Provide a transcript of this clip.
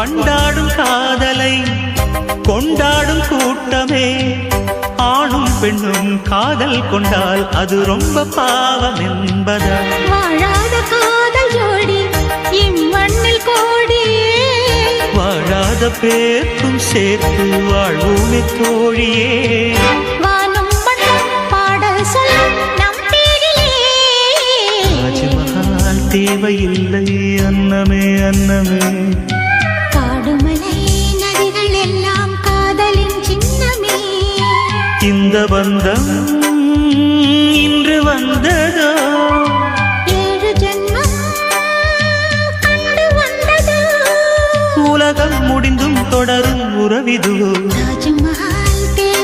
பண்டாடும் காதலை கொண்டாடும் கூட்டமே. ஆணும் பெண்ணும் காதல் கொண்டால் அது ரொம்ப பாவம் என்பதா? வாழாத காதல் ஜோடி இம்மண்ணில் கோடி, வாழாத பேர்க்கும் சேர்த்து வாழ்வோமே தோழியே. வானும் மண்ணும் பாடல் சொல்லும் நம் பேரிலே. ராஜமஹால் தேவையில்லை அன்னமே அன்னமே. காடுமலை நதிகள் எல்லாம் காதலின் சின்னமே. இந்த பந்தம் இன்று வந்ததோ, 7 ஜென்மம் கண்டு வந்ததோ. உலகம் முடிந்தும் தொடரும் உறவிதுவோ.